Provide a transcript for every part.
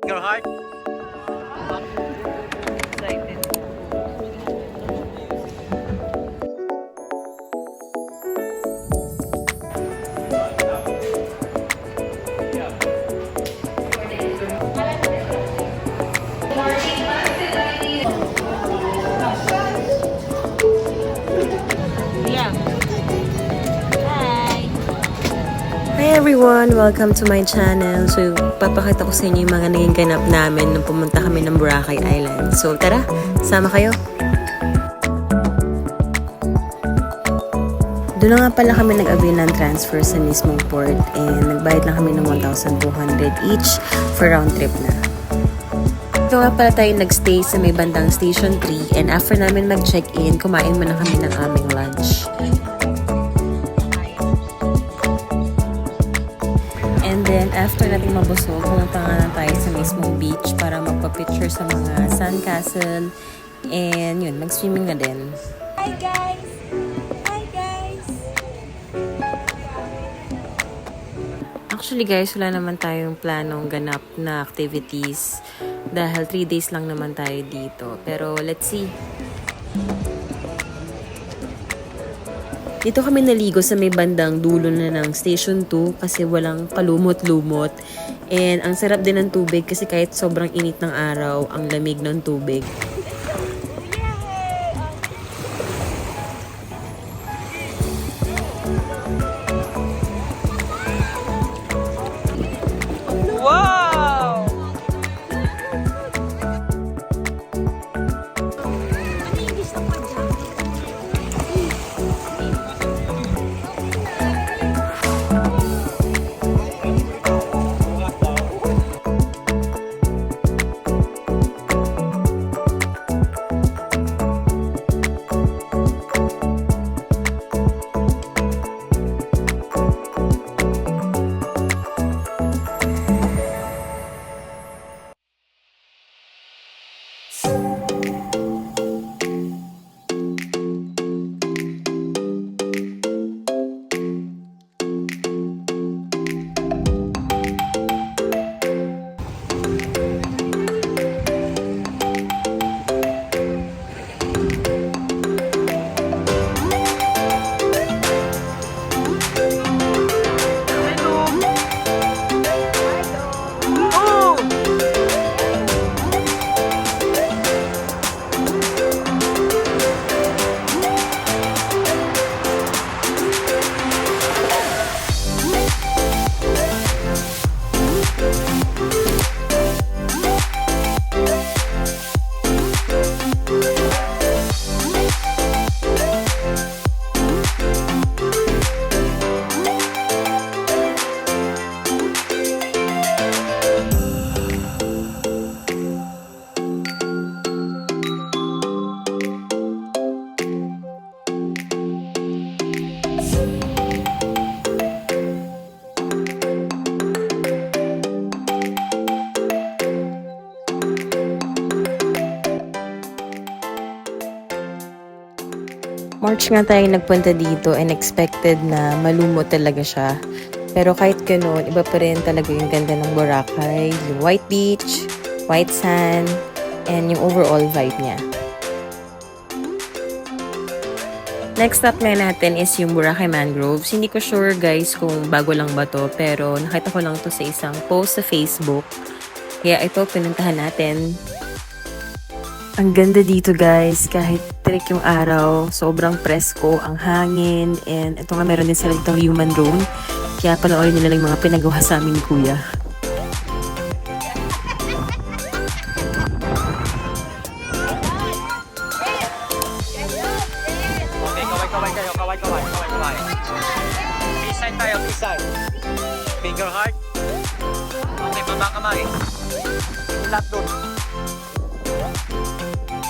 Finger heart. Excited. Yeah. Hi. Hi everyone! Welcome to my channel. So, papakita ko sa inyo yung mga naging ganap namin nung pumunta kami ng Boracay Island. So, tara! Sama kayo! Doon na nga pala kami nag-avail ng transfer sa mismong port and nagbayad lang kami ng 1,200 each for round trip na. Ito nga pala tayo nagstay sa may bandang Station 3 and after namin mag-check-in, kumain muna kami ng aming lunch. And then, after natin mabusog, pumunta nga lang tayo sa mismong beach para magpa-picture sa mga sandcastle. And yun, mag-swimming na din. Hi guys. Hi guys. Actually guys, wala naman tayong planong ganap na activities dahil 3 days lang naman tayo dito. Pero let's see. Dito kami naligo sa may bandang dulo na ng Station 2 kasi walang kalumot-lumot. And ang sarap din ng tubig kasi kahit sobrang init ng araw, ang lamig ng tubig. Wow! March nga tayo nagpunta dito and expected na malumot talaga siya. Pero kahit ganoon, iba pa rin talaga yung ganda ng Boracay, yung white beach, white sand, and yung overall vibe niya. Next stop nga natin is yung Boracay Mangroves. Hindi ko sure guys kung bago lang ba to, pero nakita ko lang to sa isang post sa Facebook. Kaya ito, pinuntahan natin. Ang ganda dito guys, kahit trick yung araw, sobrang presko, ang hangin, and ito nga meron din sila ditong human drone. Kaya panoorin nila lang mga pinagawa sa amin ni Kuya. Okay, kaway-kaway kayo. Kaway-kaway. Peace sign tayo, peace sign. Finger heart. Okay, baba kamay. Ulat doon.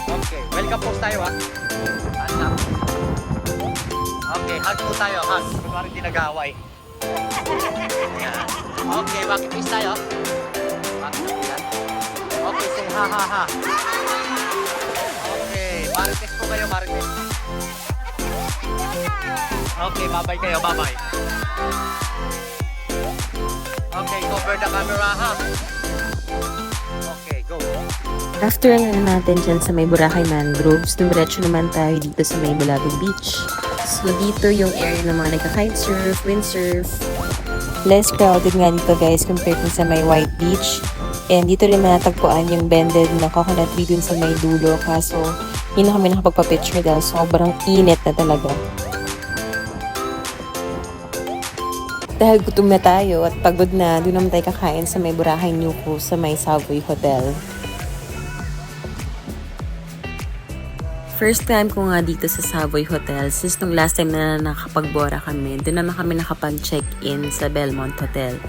Okay, welcome post tayo ha. Ano? Okay, hug po tayo, hug. Kunwari di nag-aaway. Yan. Okay, bakit peace tayo? Bakit na po yan? Okay, say ha ha ha. Okay, marites po kayo, marites. Okay, bye-bye kayo, bye-bye. Okay, cover the camera ha. After na natin dyan sa may Boracay Mangroves, dumiretso naman tayo dito sa may Bulabog Beach. So dito yung area ng mga nagka-kitesurf, windsurf. Less crowded nga dito guys compared sa may White Beach. And dito rin matagpuan yung bended na coconut tree dun sa may dulo. Kaso hindi na kami nakapagpa-picture dahil sobrang init na talaga. Dahil gutom na tayo at pagod na, doon naman tayo kakain sa may Boracay Nuku sa may Savoy Hotel. First time ko nga dito sa Savoy Hotel since nung last time na nakapagbora kami. Doon naman kami nakapag-check-in sa Belmont Hotel.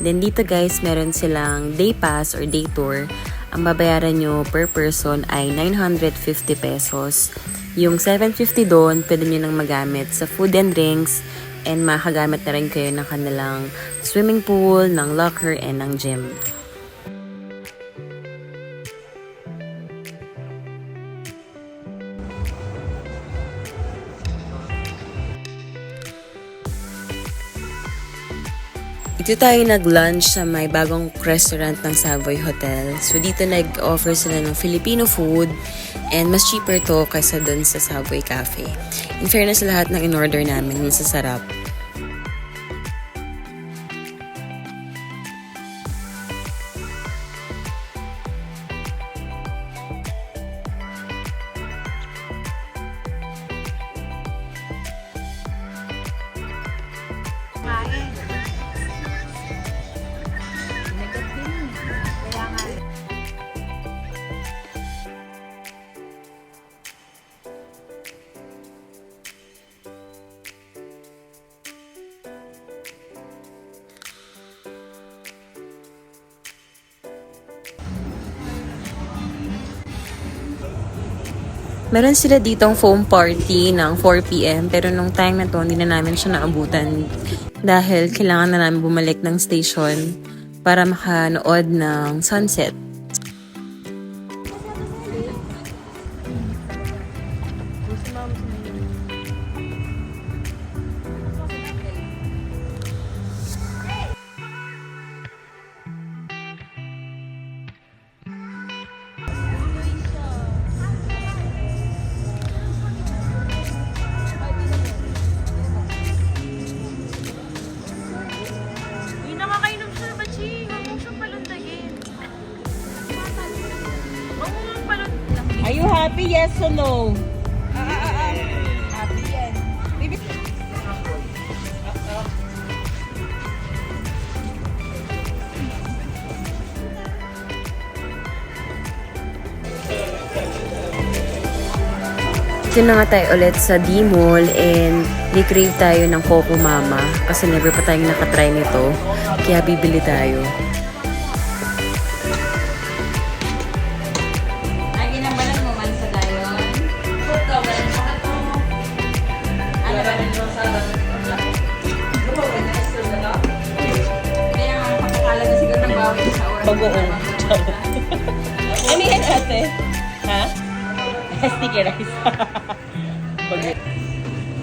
Then dito guys, meron silang day pass or day tour. Ang babayaran nyo per person ay 950 pesos. Yung 750 doon, pwede nyo nang magamit sa food and drinks and makagamit na rin kayo ng kanilang swimming pool, ng locker, and ng gym. Dito tayo nag-lunch sa may bagong restaurant ng Savoy Hotel. So dito nag-offer sila ng Filipino food and mas cheaper to kaysa dun sa Savoy Cafe. In fairness, lahat ng in-order namin masasarap. Meron sila ditong foam party ng 4 p.m. Pero nung time na to, hindi na namin siya naabutan dahil kailangan na namin bumalik ng station para makanood ng sunset. Are you happy? Yes or no? Happy yan. Baby. Ito na nga tayo ulit sa D-Mall and ni-crave tayo ng Coco Mama kasi never pa tayong nakatry nito. Kaya bibili tayo. Bagoong. Ano yan ate? Ha? Sticky rice.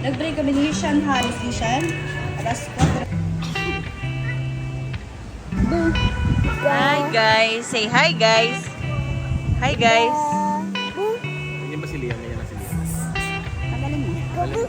Nag-break kami ni Shan ha, ni Shan. Alas 4. Hi guys. Say hi guys. Hi guys. Hindi ba si Liam? Yan na si Liam. Magaling mo.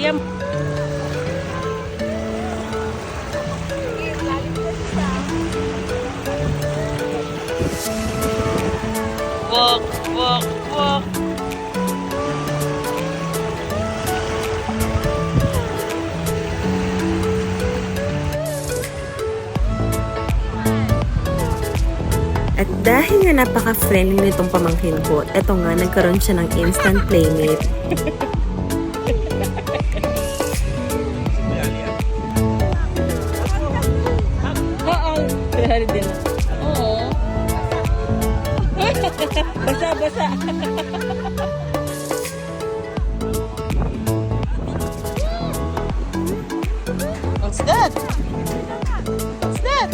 Yan. Walk, walk, walk. At dahil nga napaka-friendly nitong pamangkin ko, eto nga, nagkaroon siya ng instant playmate. Oo. Kaya din. Oo. Basa, basa. What's that? What's that?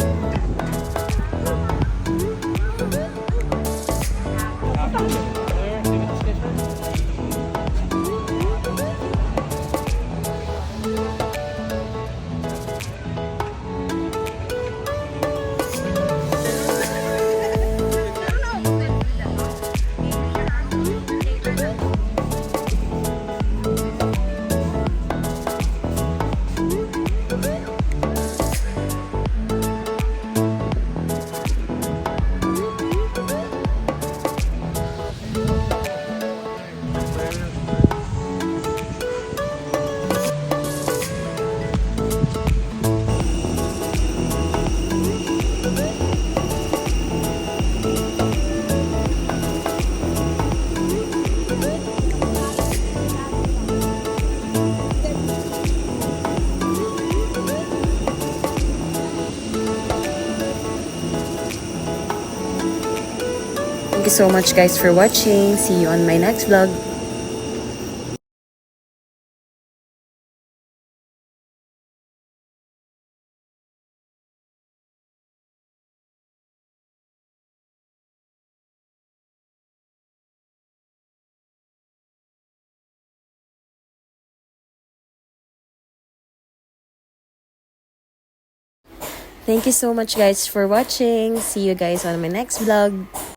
Thank you so much guys for watching. See you on my next vlog. Thank you so much guys for watching. See you guys on my next vlog.